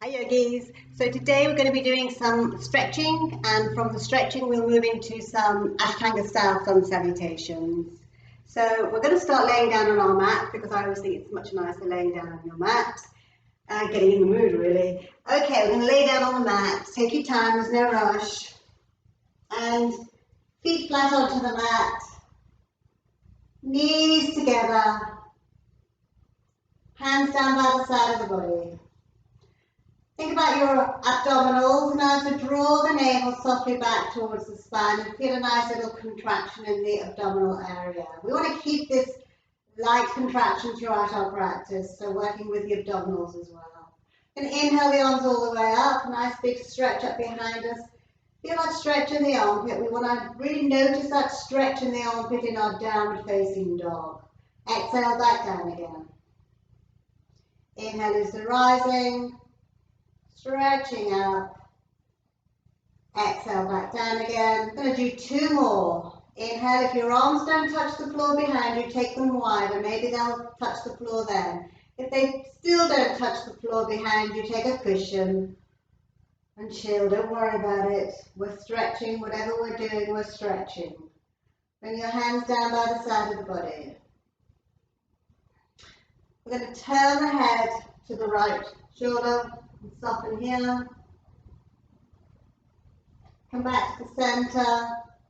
Hi yogis. So today we're going to be doing some stretching, and from the stretching we'll move into some Ashtanga style sun salutations. So we're going to start laying down on our mat because I always think it's much nicer laying down on your mat. Getting in the mood really. Okay, we're going to lay down on the mat. Take your time, there's no rush. And feet flat onto the mat. Knees together. Hands down by the side of the body. Think about your abdominals, now to draw the navel softly back towards the spine and feel a nice little contraction in the abdominal area. We want to keep this light contraction throughout our practice, so working with the abdominals as well. And inhale the arms all the way up, nice big stretch up behind us. Feel that stretch in the armpit. We want to really notice that stretch in the armpit in our downward facing dog. Exhale back down again. Inhale is the rising. Stretching up. Exhale back down again. I'm going to do two more. Inhale, if your arms don't touch the floor behind you, take them wider. Maybe they'll touch the floor then. If they still don't touch the floor behind you, take a cushion and chill. Don't worry about it. We're stretching. Whatever we're doing, we're stretching. Bring your hands down by the side of the body. We're going to turn the head to the right shoulder. And soften here. Come back to the center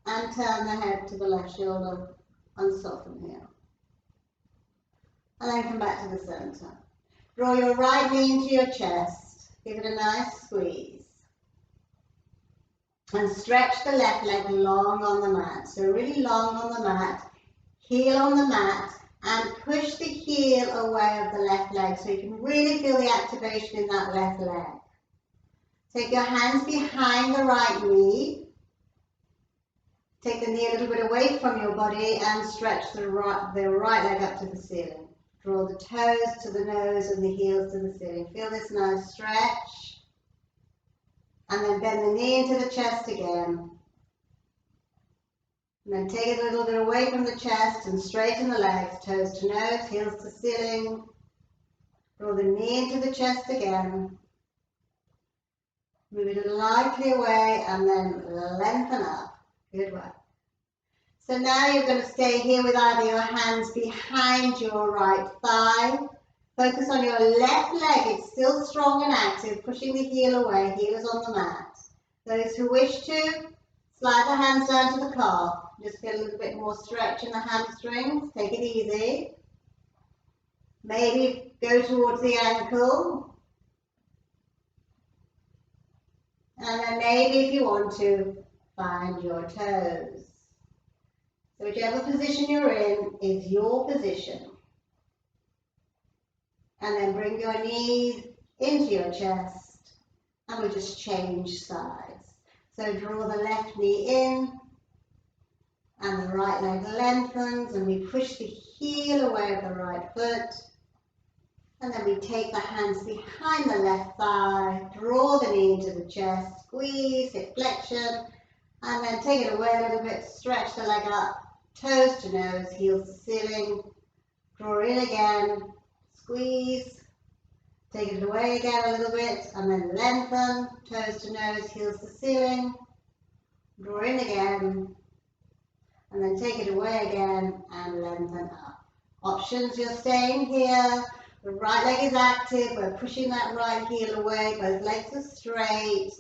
and turn the head to the left shoulder and soften here. And then come back to the center. Draw your right knee into your chest. Give it a nice squeeze. And stretch the left leg long on the mat. So really long on the mat. Heel on the mat. And push the heel away of the left leg so you can really feel the activation in that left leg. Take your hands behind the right knee. Take the knee a little bit away from your body and stretch the right leg up to the ceiling. Draw the toes to the nose and the heels to the ceiling. Feel this nice stretch. And then bend the knee into the chest again. And then take it a little bit away from the chest and straighten the legs, toes to nose, heels to ceiling. Draw the knee into the chest again. Move it lightly away and then lengthen up. Good work. So now you're going to stay here with either your hands behind your right thigh. Focus on your left leg. It's still strong and active, pushing the heel away. Heel is on the mat. Those who wish to, slide the hands down to the calf. Just get a little bit more stretch in the hamstrings. Take it easy. Maybe go towards the ankle. And then maybe if you want to, find your toes. So whichever position you're in is your position. And then bring your knees into your chest. And we just change sides. So draw the left knee in. And the right leg lengthens, and we push the heel away of the right foot. And then we take the hands behind the left thigh, draw the knee into the chest, squeeze, hip flexion, and then take it away a little bit, stretch the leg up, toes to nose, heels to ceiling, draw in again, squeeze, take it away again a little bit, and then lengthen, toes to nose, heels to ceiling, draw in again, and then take it away again and lengthen up. Options, you're staying here. The right leg is active. We're pushing that right heel away. Both legs are straight.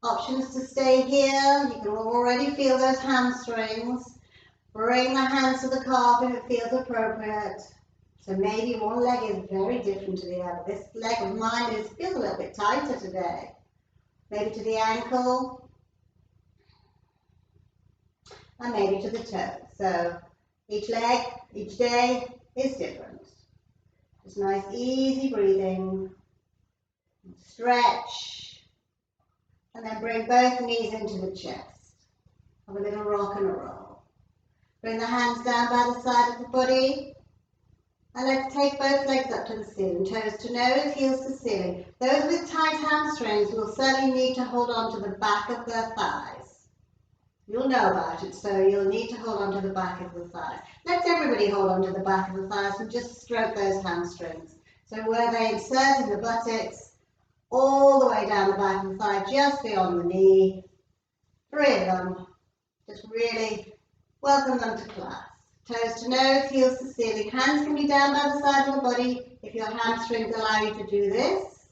Options to stay here. You can already feel those hamstrings. Bring the hands to the calf if it feels appropriate. So maybe one leg is very different to the other. This leg of mine feels a little bit tighter today. Maybe to the ankle. And maybe to the toe. So each leg, each day is different. Just nice easy breathing. Stretch. And then bring both knees into the chest. Have a little rock and a roll. Bring the hands down by the side of the body. And let's take both legs up to the ceiling. Toes to nose, heels to ceiling. Those with tight hamstrings will certainly need to hold on to the back of their thighs. You'll know about it, so you'll need to hold on to the back of the thighs. Let everybody hold on to the back of the thighs and just stroke those hamstrings. So where they insert in the buttocks, all the way down the back of the thigh, just beyond the knee. 3 of them. Just really welcome them to class. Toes to nose, heels to ceiling. Hands can be down by the side of the body if your hamstrings allow you to do this,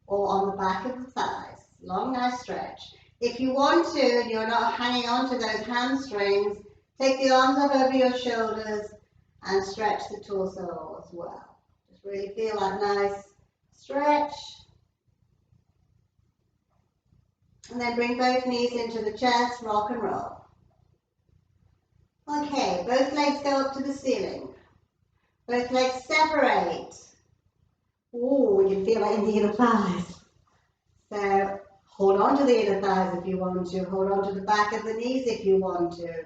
or on the back of the thighs. Long, nice stretch. If you want to, and you're not hanging on to those hamstrings, take the arms up over your shoulders and stretch the torso as well. Just really feel that nice stretch. And then bring both knees into the chest, rock and roll. Okay, both legs go up to the ceiling. Both legs separate. Ooh, you can feel that in the inner thighs. So hold on to the inner thighs if you want to. Hold on to the back of the knees if you want to.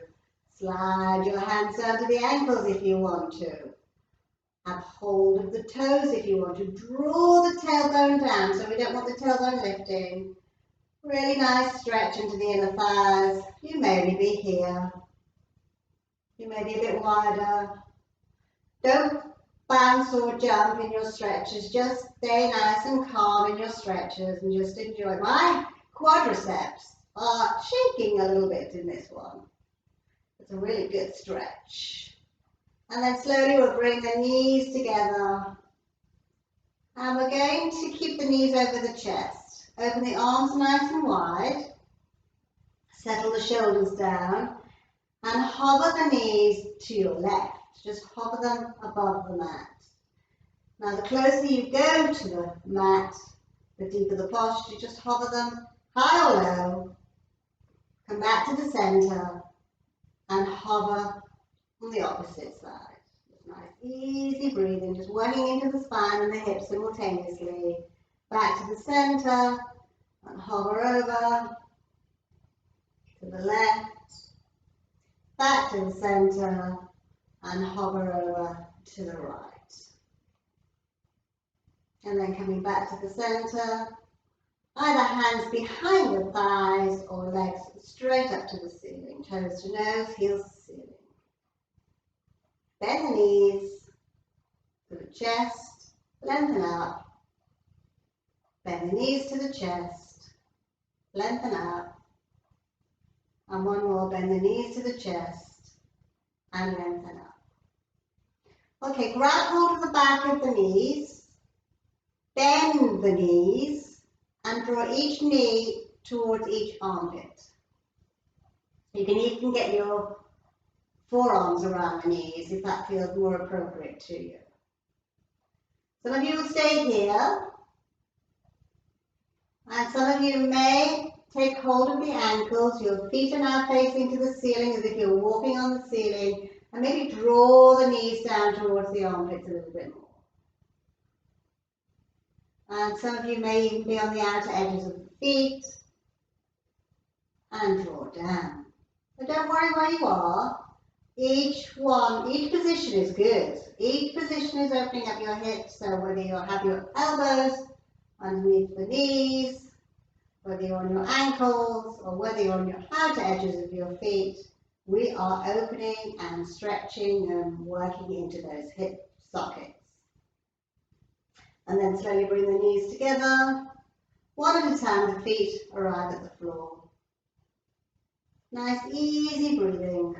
Slide your hands down to the ankles if you want to. Have hold of the toes if you want to. Draw the tailbone down, so we don't want the tailbone lifting. Really nice stretch into the inner thighs. You may only be here. You may be a bit wider. Don't bounce or jump in your stretches. Just stay nice and calm in your stretches and just enjoy. My quadriceps are shaking a little bit in this one. It's a really good stretch. And then slowly we'll bring the knees together. And we're going to keep the knees over the chest. Open the arms nice and wide. Settle the shoulders down. And hover the knees to your left. Just hover them above the mat. Now the closer you go to the mat, the deeper the posture. Just hover them high or low. Come back to the center and hover on the opposite side. Just nice, easy breathing. Just working into the spine and the hips simultaneously. Back to the center and hover over to the left. Back to the center and hover over to the right. And then coming back to the center, either hands behind the thighs or legs straight up to the ceiling. Toes to nose, heels to ceiling. Bend the knees to the chest, lengthen up. Bend the knees to the chest, lengthen up. And one more, bend the knees to the chest and lengthen up. Okay, grab hold of the back of the knees, bend the knees, and draw each knee towards each armpit. You can even get your forearms around the knees if that feels more appropriate to you. Some of you will stay here, and some of you may take hold of the ankles. Your feet are now facing to the ceiling as if you're walking on the ceiling, and maybe draw the knees down towards the armpits a little bit more. And some of you may even be on the outer edges of the feet and draw down. But don't worry where you are. Each position is good. Each position is opening up your hips, so whether you have your elbows underneath the knees, whether you're on your ankles or whether you're on your outer edges of your feet, we are opening and stretching and working into those hip sockets. And then slowly bring the knees together. One at a time, the feet arrive at the floor. Nice, easy breathing.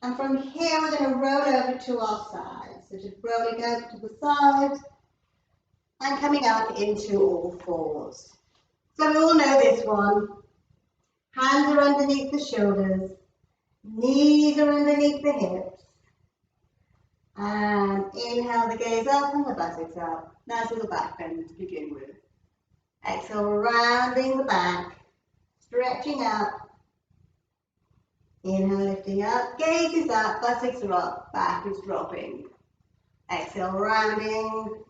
And from here, we're going to roll over to our sides. So just rolling over to the side and coming up into all fours. So we all know this one. Hands are underneath the shoulders. Knees are underneath the hips. And inhale the gaze up and the buttocks up. Nice little back bend to begin with. Exhale, rounding the back, stretching up. Inhale, lifting up, gaze is up, buttocks are up, back is dropping. Exhale, rounding.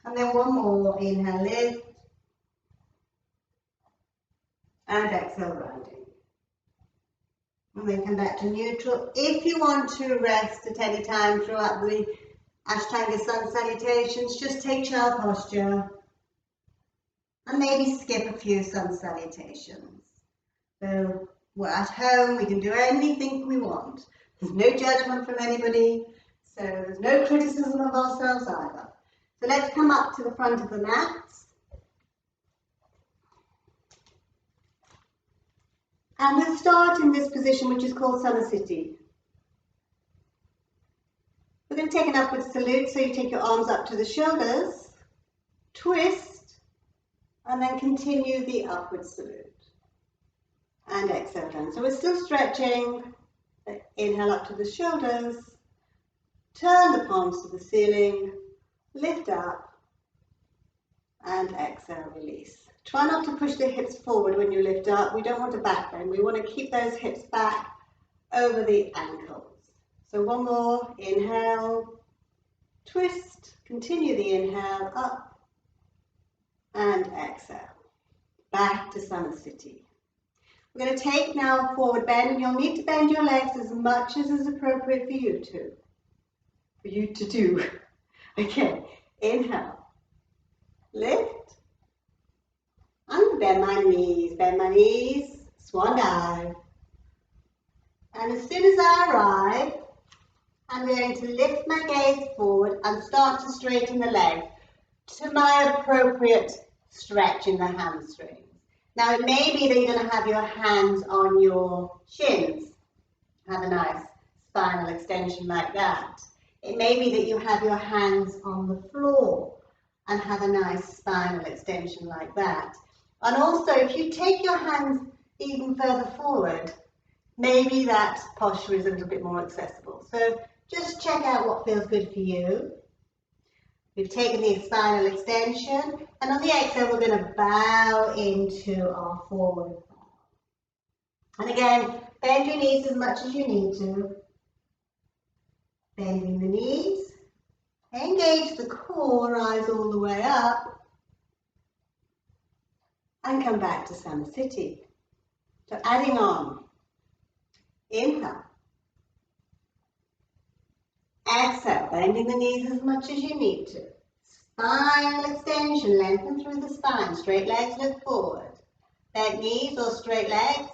And then one more, inhale, lift. And exhale, rounding. And then come back to neutral. If you want to rest at any time throughout the Ashtanga Sun Salutations, just take child posture and maybe skip a few Sun Salutations. So we're at home, we can do anything we want. There's no judgment from anybody, so there's no criticism of ourselves either. So let's come up to the front of the mat. And we'll start in this position, which is called Salutation. We're going to take an upward salute, so you take your arms up to the shoulders, twist, and then continue the upward salute. And exhale down. So we're still stretching. Inhale up to the shoulders, turn the palms to the ceiling, lift up, and exhale, release. Try not to push the hips forward when you lift up. We don't want to back bend. We want to keep those hips back over the ankles. So one more, inhale, twist, continue the inhale, up, and exhale. Back to Salutation. We're going to take now a forward bend, and you'll need to bend your legs as much as is appropriate for you to do. Okay, inhale, lift, and bend my knees, swan dive. And as soon as I arrive, I'm going to lift my gaze forward and start to straighten the legs to my appropriate stretch in the hamstrings. Now it may be that you're going to have your hands on your shins, have a nice spinal extension like that. It may be that you have your hands on the floor and have a nice spinal extension like that. And also, if you take your hands even further forward, maybe that posture is a little bit more accessible. So just check out what feels good for you. We've taken the spinal extension, and on the exhale, we're going to bow into our forward bow. And again, bend your knees as much as you need to. Bending the knees, engage the core, rise all the way up, and come back to Salutation. So adding on, inhale, exhale, bending the knees as much as you need to. Spinal extension, lengthen through the spine, straight legs look forward. Bent knees or straight legs,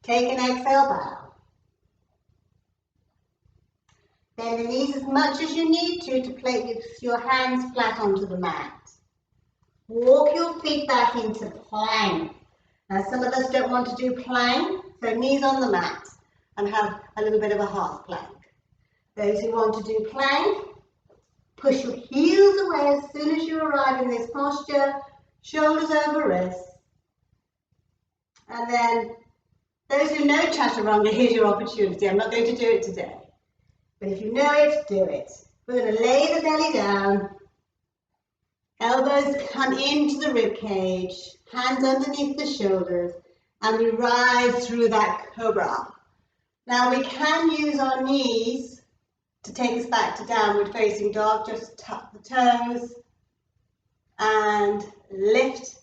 take an exhale, bow. Bend the knees as much as you need to place your hands flat onto the mat. Walk your feet back into plank. Now some of us don't want to do plank, so knees on the mat and have a little bit of a half plank. Those who want to do plank, push your heels away as soon as you arrive in this posture, shoulders over wrists. And then those who know Chaturanga, here's your opportunity. I'm not going to do it today. But if you know it, do it. We're going to lay the belly down, elbows come into the rib cage, hands underneath the shoulders, and we rise through that Cobra. Now we can use our knees to take us back to downward facing dog. Just tuck the toes and lift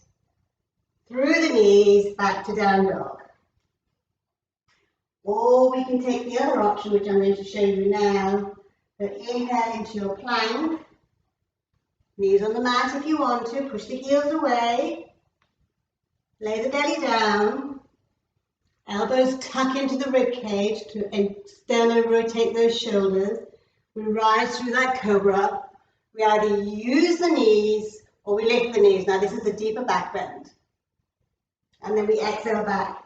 through the knees back to down dog. Or we can take the other option, which I'm going to show you now. So inhale into your plank. Knees on the mat if you want to. Push the heels away. Lay the belly down. Elbows tuck into the rib cage to externally rotate those shoulders. We rise through that Cobra. We either use the knees or we lift the knees. Now this is a deeper back bend. And then we exhale back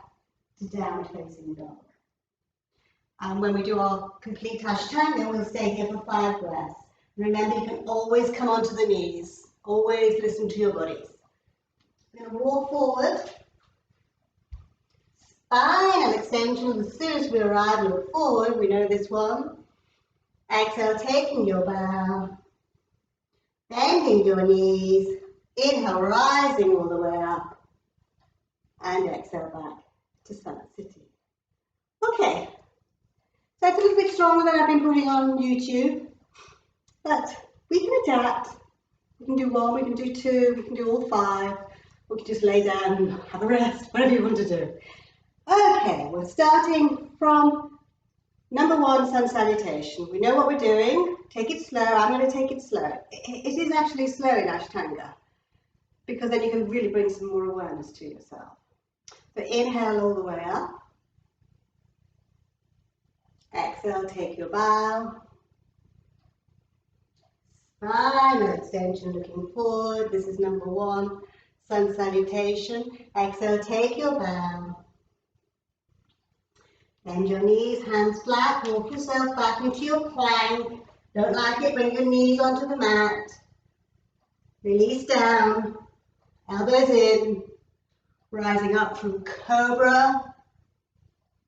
to downward facing dog. And when we do our complete Ashtanga, we'll stay here for 5 breaths. Remember, you can always come onto the knees. Always listen to your bodies. We're going to walk forward. Spinal extension. As soon as we arrive, look forward. We know this one. Exhale, taking your bow. Bending your knees. Inhale, rising all the way up. And exhale back to Salutation. Okay. So it's a little bit stronger than I've been putting on YouTube, but we can adapt. We can do 1, we can do 2, we can do all 5. We can just lay down and have a rest, whatever you want to do. Okay, we're starting from number 1, sun salutation. We know what we're doing. Take it slow. I'm going to take it slow. It is actually slow in Ashtanga, because then you can really bring some more awareness to yourself. So inhale all the way up. Exhale, take your bow. Spinal extension, looking forward. This is number 1. Sun salutation. Exhale, take your bow. Bend your knees, hands flat. Walk yourself back into your plank. Don't like it, bring your knees onto the mat. Release down. Elbows in. Rising up through Cobra.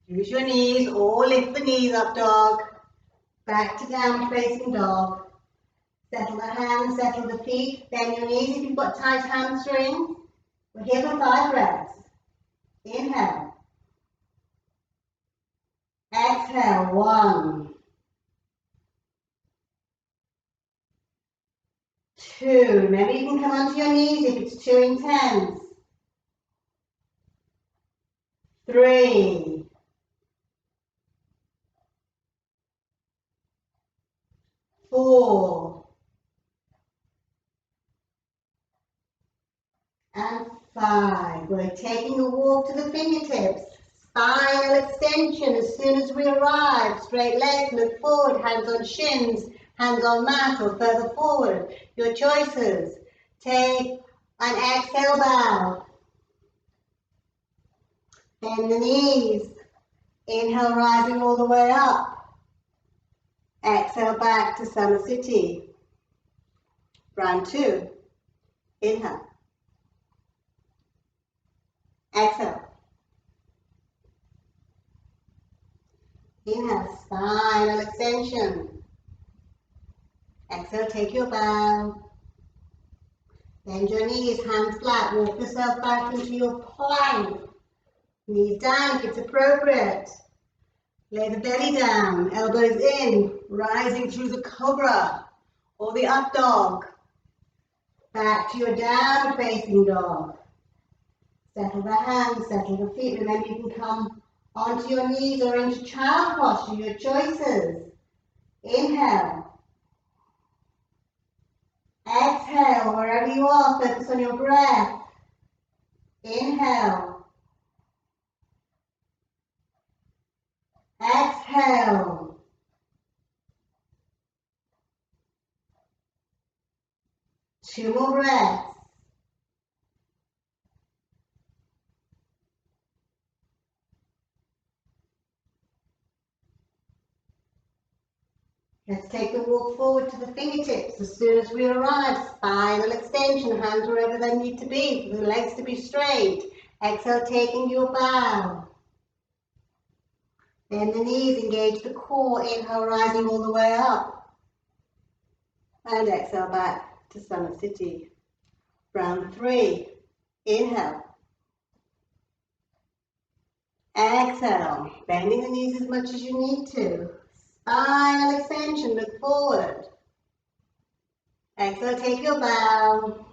Use your knees or lift the knees up, dog. Back to downward facing dog. Settle the hands, settle the feet. Bend your knees if you've got tight hamstrings. We're here for 5 breaths. Inhale. Exhale. 1. 2. Remember, you can come onto your knees if it's too intense. 3. 4. And 5. We're taking a walk to the fingertips. Spinal extension as soon as we arrive. Straight legs, look forward, hands on shins, hands on mat or further forward. Your choices. Take an exhale bow. Bend the knees. Inhale, rising all the way up. Exhale back to Summer City. Round 2. Inhale. Exhale. Inhale, spinal extension. Exhale, take your bow. Bend your knees, hands flat. Walk yourself back into your plank. Knees down if it's appropriate. Lay the belly down, elbows in, rising through the Cobra or the up dog. Back to your down facing dog. Settle the hands, settle the feet. Remember, you can come onto your knees or into child posture, your choices. Inhale. Exhale, wherever you are, focus on your breath. Inhale. Exhale. Two more breaths. Let's take the walk forward to the fingertips as soon as we arrive. Spinal extension, hands wherever they need to be, for the legs to be straight. Exhale, taking your bow. Bend the knees, engage the core. Inhale, rising all the way up. And exhale back to Summer City. Round 3. Inhale. Exhale, bending the knees as much as you need to. Spinal extension, look forward. Exhale, take your bow.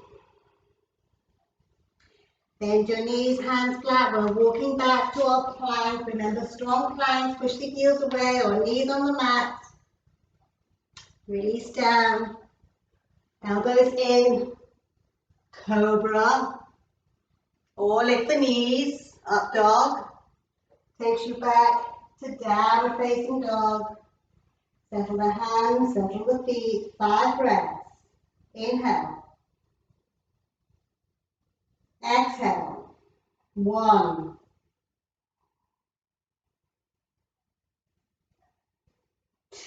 Bend your knees, hands flat. We're walking back to our plank. Remember, strong planks, push the heels away or knees on the mat. Release down. Elbows in. Cobra. Or lift the knees. Up dog. Takes you back to downward facing dog. Settle the hands, settle the feet. 5 breaths. Inhale. Exhale. 1.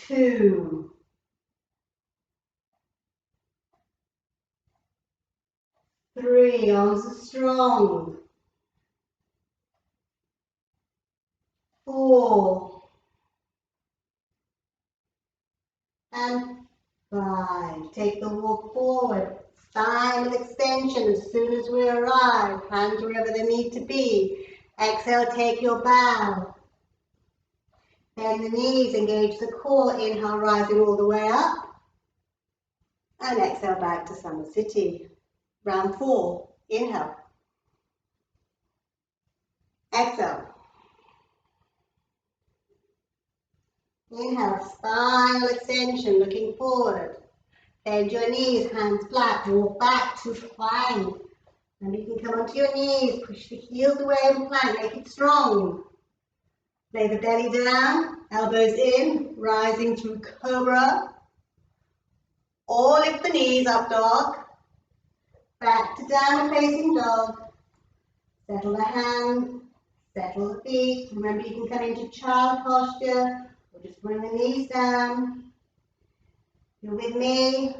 2. 3. Arms are strong. 4. And 5. Take the walk forward. Spinal extension as soon as we arrive. Hands wherever they need to be. Exhale, take your bow. Bend the knees, engage the core. Inhale, rising all the way up. And exhale back to Summer City. Round 4. Inhale. Exhale. Inhale, spinal extension, looking forward. Bend your knees, hands flat, walk back to plank. And you can come onto your knees, push the heels away from plank, make it strong. Lay the belly down, elbows in, rising through Cobra. Or lift the knees up dog. Back to downward facing dog. Settle the hands, settle the feet. Remember you can come into child posture or just bring the knees down. You're with me.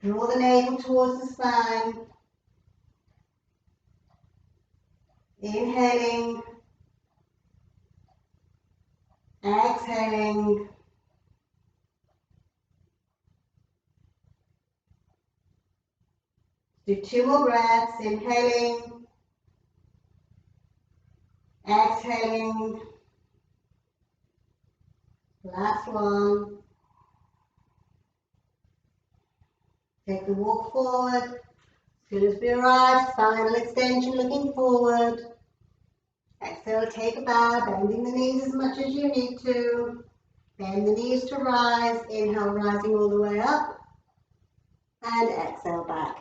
Draw the navel towards the spine. Inhaling. Exhaling. Do 2 more breaths. Inhaling. Exhaling. Last one. Take the walk forward. As soon as we arrive, spinal extension looking forward. Exhale, take a bow, bending the knees as much as you need to. Bend the knees to rise. Inhale, rising all the way up. And exhale back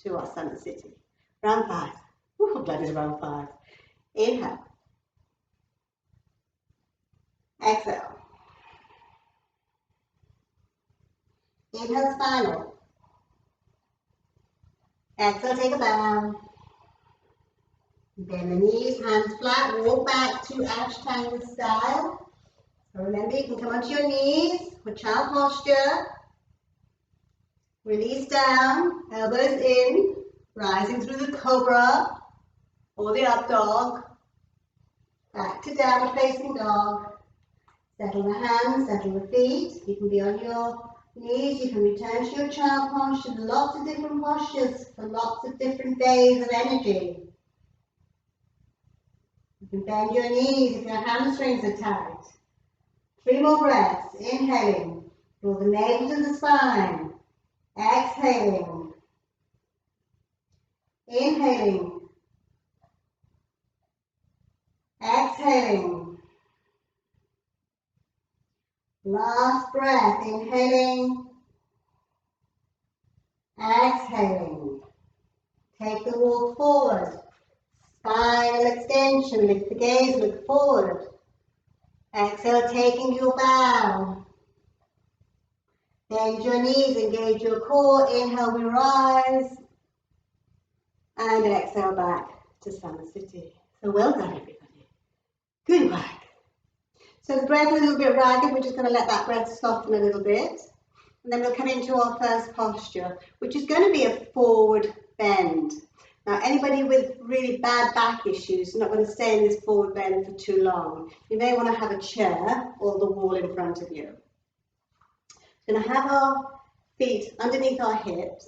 to our Summit City. Round 5. Ooh, that is round 5. Inhale. Exhale. Inhale, spinal. Exhale, take a bow. Bend the knees, hands flat, walk back to Ashtanga style. So remember, you can come onto your knees for child posture. Release down, elbows in, rising through the Cobra or the up dog. Back to downward facing dog. Settle the hands, settle the feet. You can be on your knees, you can return to your child posture. Lots of different postures for lots of different days of energy. You can bend your knees if your hamstrings are tight. 3 more breaths. Inhaling. Draw the navel to the spine. Exhaling. Inhaling. Exhaling. Last breath. Inhaling. Exhaling. Take the walk forward. Spinal extension. Lift the gaze. Look forward. Exhale, taking your bow. Bend your knees, engage your core. Inhale, we rise. And exhale back to Summit City. So well done, everybody. Good work. So the breath is a little bit ragged. We're just going to let that breath soften a little bit. And then we'll come into our first posture, which is going to be a forward bend. Now, anybody with really bad back issues is not going to stay in this forward bend for too long. You may want to have a chair or the wall in front of you. We're going to have our feet underneath our hips,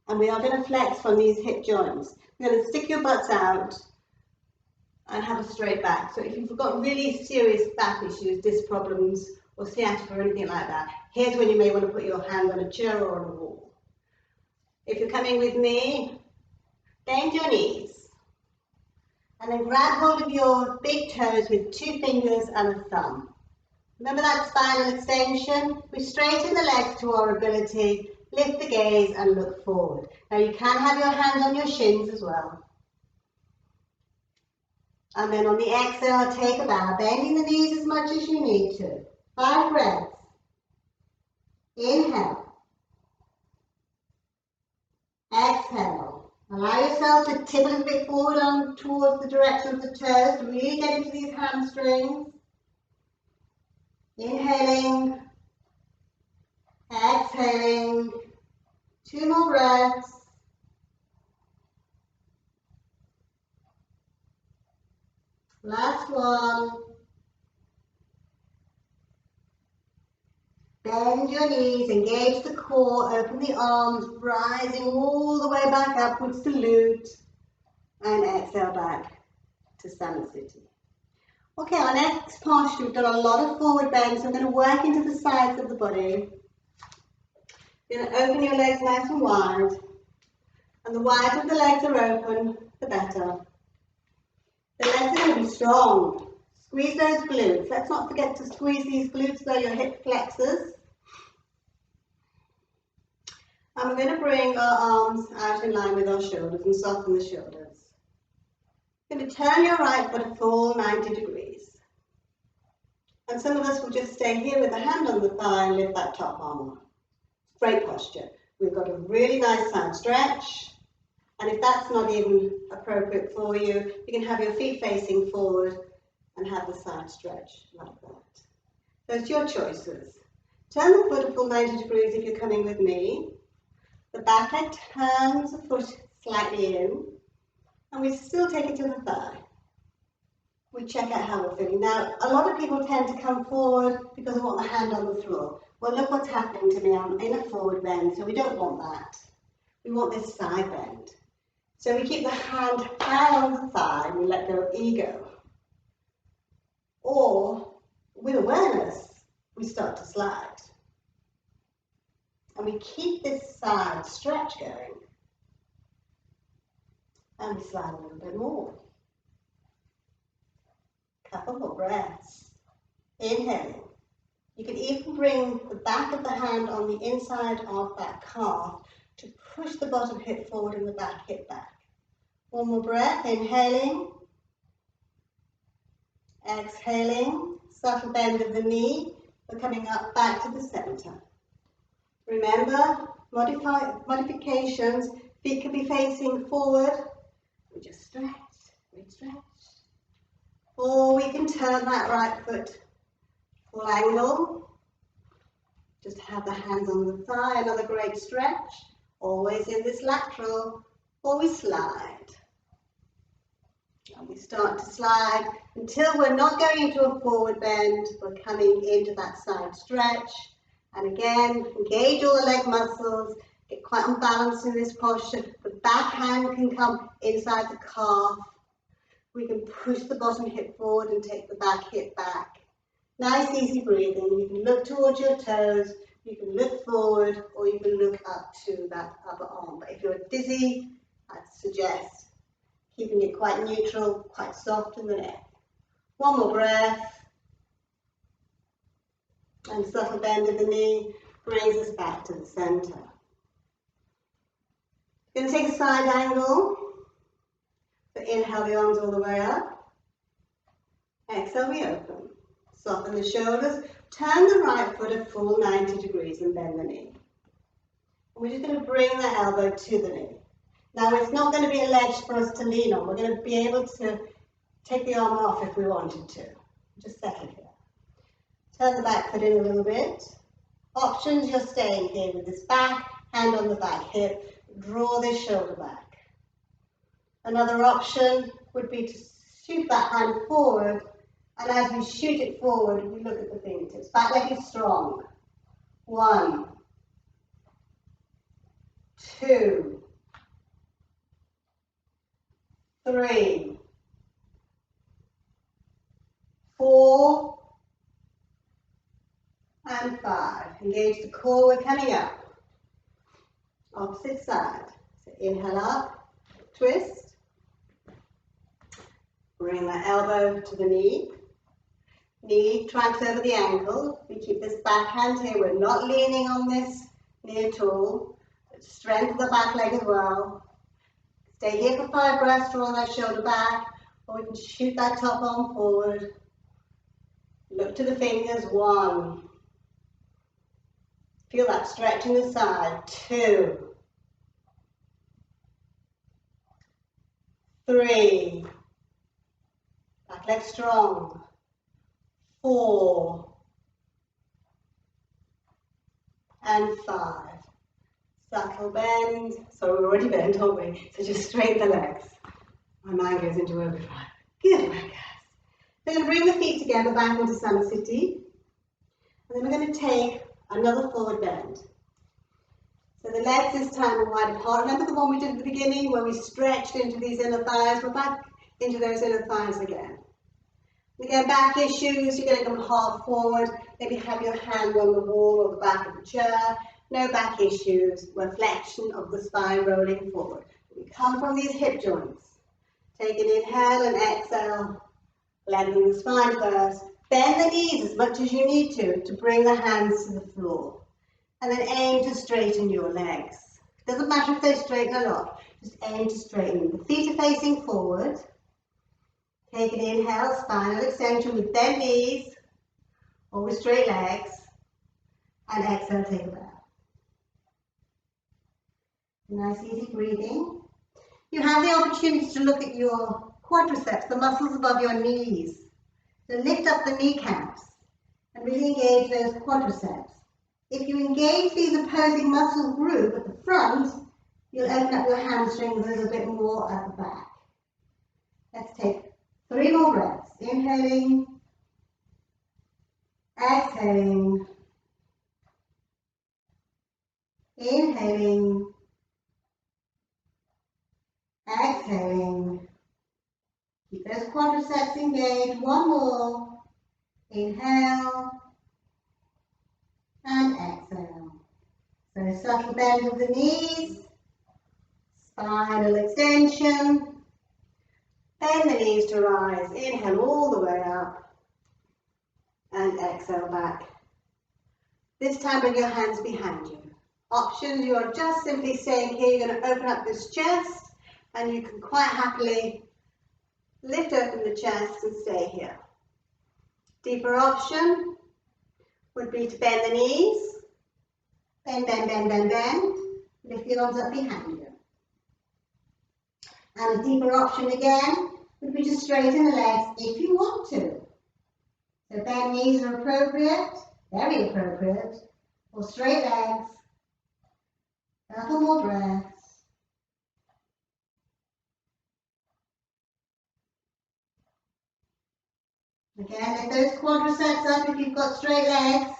and we are going to flex from these hip joints. We're going to stick your butts out and have a straight back. So if you've got really serious back issues, disc problems, or sciatica or anything like that, here's when you may want to put your hand on a chair or on a wall. If you're coming with me, bend your knees and then grab hold of your big toes with 2 fingers and a thumb. Remember that spinal extension? We straighten the legs to our ability, lift the gaze and look forward. Now you can have your hands on your shins as well. And then on the exhale, take a bow, bending the knees as much as you need to. 5 breaths. Inhale. Exhale. Allow yourself to tip a little bit forward on towards the direction of the toes to really get into these hamstrings. Inhaling. Exhaling. 2 more breaths. Last one. Bend your knees, engage the core, open the arms, rising all the way back upwards to salute, and exhale back to Summit City. Okay, our next posture, we've done a lot of forward bends, so we're going to work into the sides of the body. You're going to open your legs nice and wide, and the wider the legs are open, the better. The legs are going to be strong. Squeeze those glutes. Let's not forget to squeeze these glutes, though, your hip flexors. And we're going to bring our arms out in line with our shoulders and soften the shoulders. You're going to turn your right foot a full 90 degrees. And some of us will just stay here with the hand on the thigh and lift that top arm up. Great posture. We've got a really nice side stretch. And if that's not even appropriate for you, you can have your feet facing forward and have the side stretch like that. So it's your choices. Turn the foot a full 90 degrees if you're coming with me. The back leg turns the foot slightly in, and we still take it to the thigh. We check out how we're feeling. Now, a lot of people tend to come forward because they want the hand on the floor. Well, look what's happening to me. I'm in a forward bend, so we don't want that. We want this side bend. So we keep the hand down on the thigh, and we let go of ego. Or, with awareness, we start to slide. And we keep this side stretch going. And we slide a little bit more. Couple more breaths. Inhaling. You can even bring the back of the hand on the inside of that calf to push the bottom hip forward and the back hip back. One more breath. Inhaling. Exhaling. Subtle bend of the knee. We're coming up back to the center. Remember, modifications. Feet can be facing forward. We just stretch. We stretch. Or we can turn that right foot full angle. Just have the hands on the thigh, another great stretch. Always in this lateral, or we slide. And we start to slide until we're not going into a forward bend, we're coming into that side stretch. And again, engage all the leg muscles, get quite unbalanced in this posture. The back hand can come inside the calf. We can push the bottom hip forward and take the back hip back. Nice, easy breathing. You can look towards your toes, you can look forward, or you can look up to that upper arm. But if you're dizzy, I'd suggest keeping it quite neutral, quite soft in the neck. One more breath. And subtle bend of the knee brings us back to the center. Going to take a side angle. So inhale the arms all the way up. Exhale, we open. Soften the shoulders. Turn the right foot a full 90 degrees and bend the knee. And we're just going to bring the elbow to the knee. Now it's not going to be a ledge for us to lean on. We're going to be able to take the arm off if we wanted to. Just settle here. Turn the back foot in a little bit. Options, you're staying here with this back, hand on the back hip. Draw this shoulder back. Another option would be to shoot that hand forward, and as we shoot it forward, we look at the fingertips. Back leg is strong. 1, 2, 3, 4, and 5. Engage the core, we're coming up. Opposite side. So inhale up, twist. Bring the elbow to the knee. Knee tracks over the ankle. We keep this back hand here. We're not leaning on this knee at all. Strengthen the back leg as well. Stay here for 5 breaths, draw that shoulder back, or we can shoot that top arm forward. Look to the fingers. 1. Feel that stretch in the side. 2, 3. Back leg strong. 4 and 5. Subtle bend. So we're already bent, aren't we? So just straighten the legs. My mind goes into overdrive. Good work, guys. We're going to bring the feet together back into Salutation. And then we're going to take another forward bend. So the legs this time are wide apart. Remember the one we did at the beginning where we stretched into these inner thighs? We're back into those inner thighs again. Again, back issues, you're going to come half forward, maybe have your hand on the wall or the back of the chair. No back issues, reflection of the spine rolling forward. We come from these hip joints. Take an inhale and exhale, lengthen the spine first. Bend the knees as much as you need to bring the hands to the floor. And then aim to straighten your legs. Doesn't matter if they straighten a lot, just aim to straighten. The feet are facing forward. Take an inhale, spinal extension with bent knees. or with straight legs. And exhale, take a breath. Nice easy breathing. You have the opportunity to look at your quadriceps, the muscles above your knees. So lift up the kneecaps and really engage those quadriceps. If you engage these opposing muscle group at the front, you'll open up your hamstrings a little bit more at the back. Let's take 3 more breaths. Inhaling, exhaling, inhaling, exhaling. Keep those quadriceps engaged. 1 more. Inhale and exhale. So subtle bend of the knees, spinal extension. Bend the knees to rise. Inhale all the way up and exhale back. This time bring your hands behind you. Options, you are just simply staying here. You're going to open up this chest and you can quite happily lift open the chest and stay here. Deeper option would be to bend the knees. Bend, bend, bend, bend, bend. Lift the arms up behind you. And a deeper option again would be to straighten the legs if you want to. So bend knees are appropriate, very appropriate, or straight legs. A couple more breaths. Again, lift those quadriceps up if you've got straight legs.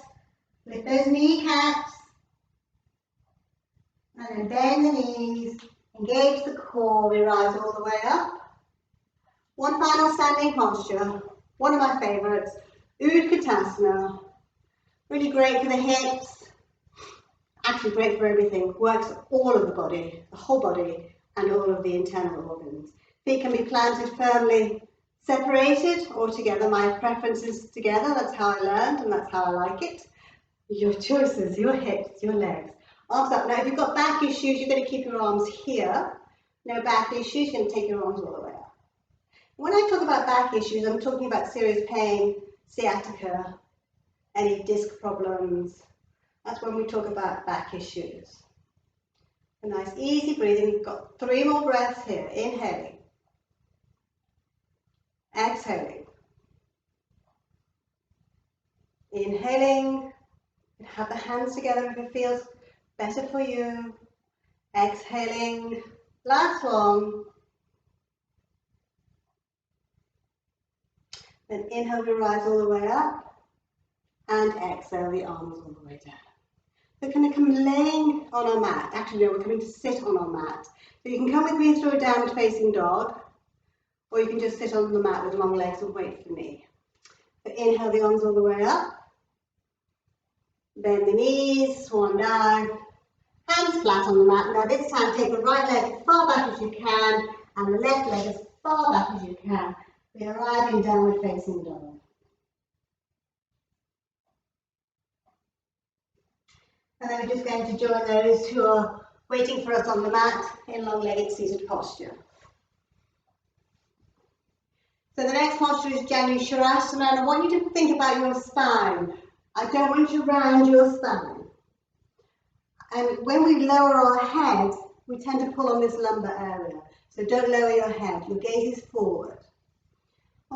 Lift those kneecaps. And then bend the knees. Engage the core. We rise all the way up. One final standing posture. One of my favourites. Udkatasana. Really great for the hips. Actually great for everything. Works all of the body, the whole body, and all of the internal organs. Feet can be planted firmly separated or together. My preference is together. That's how I learned and that's how I like it. Your choices, your hips, your legs. Arms up. Now if you've got back issues, you're going to keep your arms here. No back issues, you're going to take your arms all the way up. When I talk about back issues, I'm talking about serious pain, sciatica, any disc problems. That's when we talk about back issues. A nice easy breathing. We've got 3 more breaths here. Inhaling. Exhaling. Inhaling. Have the hands together if it feels better for you. Exhaling. Last one. Then inhale, we rise all the way up. And exhale, the arms all the way down. We're going to come laying on our mat. Actually, no, we're coming to sit on our mat. So you can come with me through a downward facing dog. Or you can just sit on the mat with long legs and wait for me. But inhale the arms all the way up. Bend the knees, swan dive. Hands flat on the mat. Now this time take the right leg as far back as you can and the left leg as far back as you can. We arrive in downward facing dog. And then we're just going to join those who are waiting for us on the mat in long-legged seated posture. So the next posture is Janusharasana, and I want you to think about your spine. I don't want you to round your spine. And when we lower our head, we tend to pull on this lumbar area. So don't lower your head, your gaze is forward.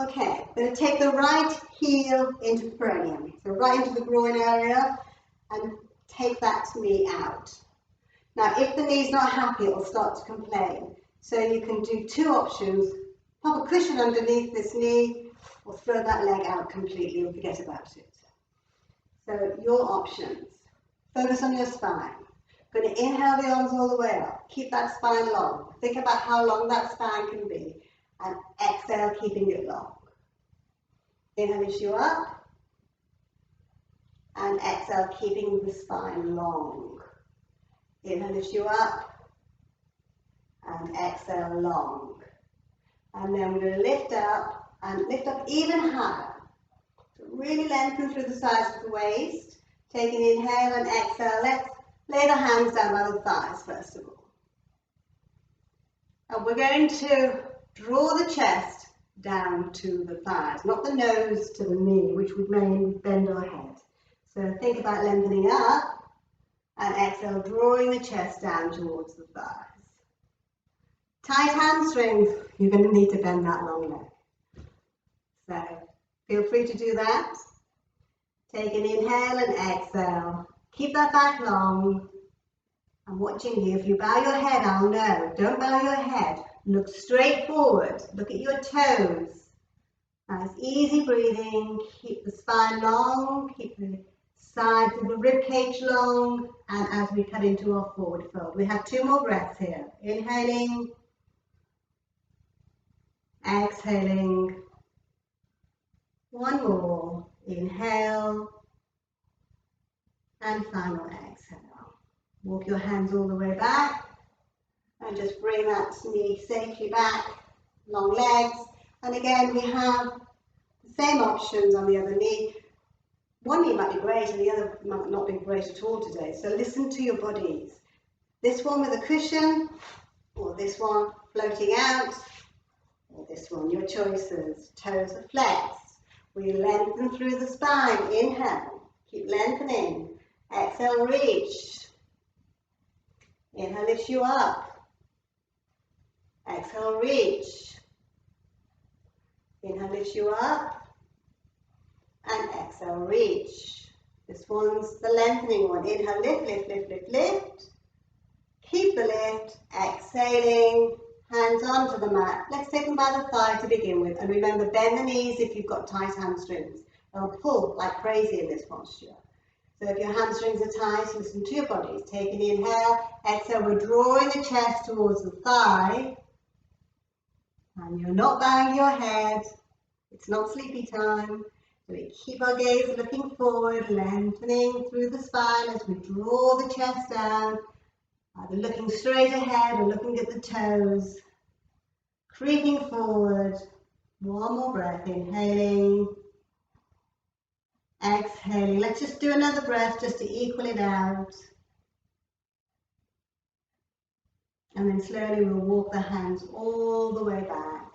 Okay, we're going to take the right heel into the perineum. So right into the groin area and take that knee out. Now if the knee's not happy, it'll start to complain. So you can do 2 options. Pop a cushion underneath this knee or throw that leg out completely and forget about it. So your options. Focus on your spine. Going to inhale the arms all the way up. Keep that spine long. Think about how long that spine can be. And exhale, keeping it long. Inhale, lift you up. And exhale, keeping the spine long. Inhale, lift you up. And exhale, long. And then we're going to lift up and lift up even higher. So really lengthen through the sides of the waist. Take an inhale and exhale. Let's lay the hands down by the thighs first of all. And we're going to draw the chest down to the thighs, not the nose to the knee, which would mean we bend our head. So think about lengthening up and exhale, drawing the chest down towards the thighs. Tight hamstrings, you're going to need to bend that long leg. So feel free to do that. Take an inhale and exhale. Keep that back long. I'm watching you. If you bow your head, I'll know. Don't bow your head. Look straight forward. Look at your toes. Nice, easy breathing. Keep the spine long. Keep the sides of the rib cage long. And as we cut into our forward fold, we have 2 more breaths here. Inhaling. Exhaling. 1 more. Inhale. And final exhale. Walk your hands all the way back and just bring that knee safely back, long legs. And again, we have the same options on the other knee. One knee might be great and the other might not be great at all today. So listen to your bodies. This one with a cushion, or this one floating out, or this one, your choices. Toes are flexed. We lengthen through the spine. Inhale, keep lengthening. Exhale, reach. Inhale lifts you up. Exhale, reach. Inhale lifts you up. And exhale, reach. This one's the lengthening one. Inhale, lift, lift, lift, lift, lift. Keep the lift. Exhaling, hands onto the mat. Let's take them by the thigh to begin with. And remember, bend the knees if you've got tight hamstrings. They'll pull like crazy in this posture. So if your hamstrings are tight, listen to your bodies. Take an inhale, exhale, we're drawing the chest towards the thigh. And you're not bowing your head. It's not sleepy time. So we keep our gaze looking forward, lengthening through the spine as we draw the chest down. Either looking straight ahead or looking at the toes. Creeping forward. 1 more breath, inhaling. Exhaling. Let's just do another breath just to equal it out. And then slowly we'll walk the hands all the way back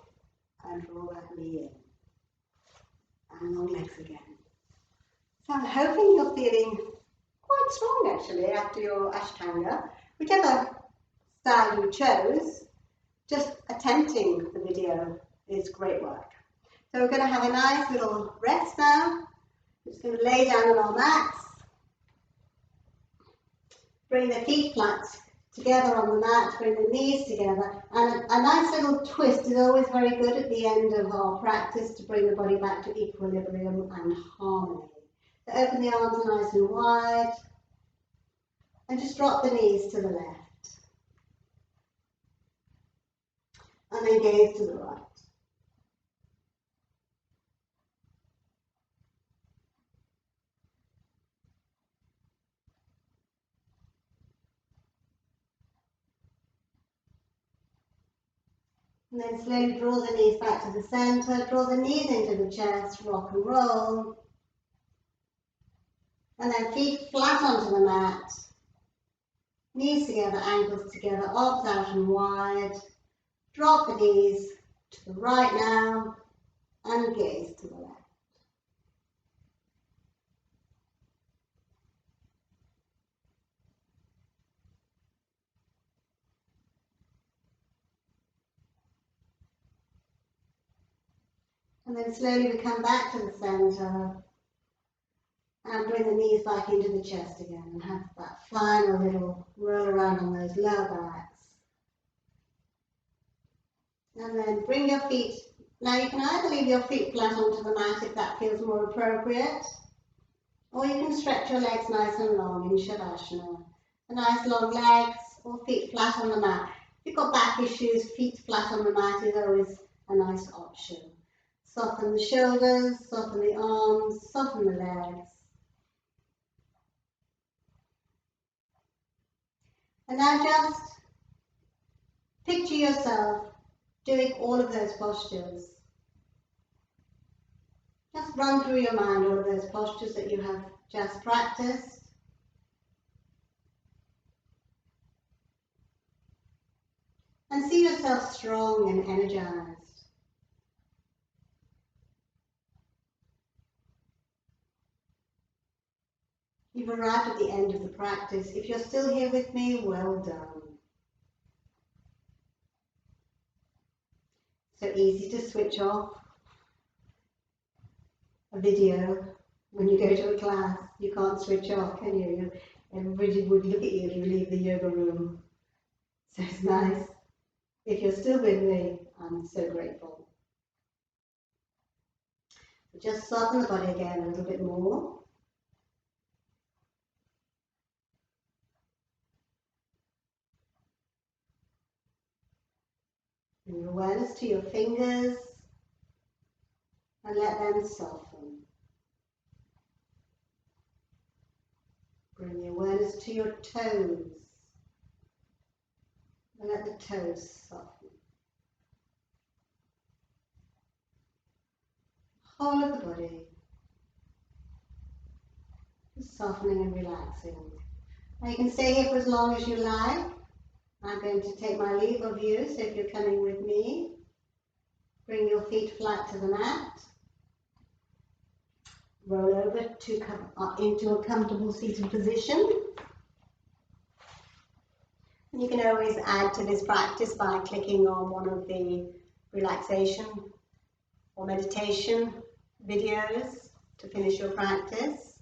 and draw that knee in. And long legs again. So I'm hoping you're feeling quite strong actually after your Ashtanga. Whichever style you chose, just attempting the video is great work. So we're going to have a nice little rest now. We're just going to lay down on our mats. Bring the feet flat together on the mat, bring the knees together. And a nice little twist is always very good at the end of our practice to bring the body back to equilibrium and harmony. So open the arms nice and wide. And just drop the knees to the left. And then gaze to the right. And then slowly draw the knees back to the center, draw the knees into the chest, rock and roll. And then feet flat onto the mat. Knees together, ankles together, arms out and wide. Drop the knees to the right now and gaze to the left. And then slowly we come back to the center and bring the knees back into the chest again and have that final little roll around on those lower backs. And then bring your feet, now you can either leave your feet flat onto the mat if that feels more appropriate, or you can stretch your legs nice and long in Shavasana. The nice long legs or feet flat on the mat. If you've got back issues, feet flat on the mat is always a nice option. Soften the shoulders, soften the arms, soften the legs. And now just picture yourself doing all of those postures. Just run through your mind all of those postures that you have just practiced. And see yourself strong and energized. arrived at the end of the practice. If you're still here with me, well done. So easy to switch off a video when you go to a class. You can't switch off, can you? Everybody would look at you if you leave the yoga room. So it's nice. If you're still with me, I'm so grateful. Just soften the body again a little bit more. Bring your awareness to your fingers and let them soften. Bring the awareness to your toes and let the toes soften. Whole of the body, just softening and relaxing. Now you can stay here for as long as you like. I'm going to take my leave of you, so if you're coming with me, bring your feet flat to the mat. Roll over into a comfortable seated position. And you can always add to this practice by clicking on one of the relaxation or meditation videos to finish your practice.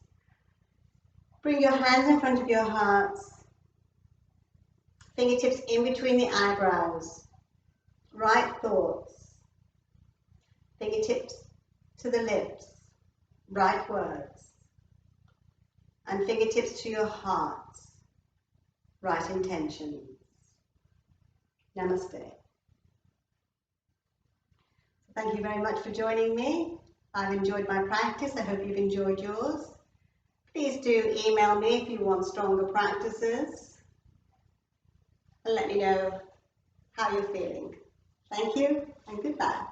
Bring your hands in front of your hearts. Fingertips in between the eyebrows. Right thoughts. Fingertips to the lips. Right words. And fingertips to your heart. Right intentions. Namaste. Thank you very much for joining me. I've enjoyed my practice. I hope you've enjoyed yours. Please do email me if you want stronger practices. And let me know how you're feeling. Thank you and goodbye.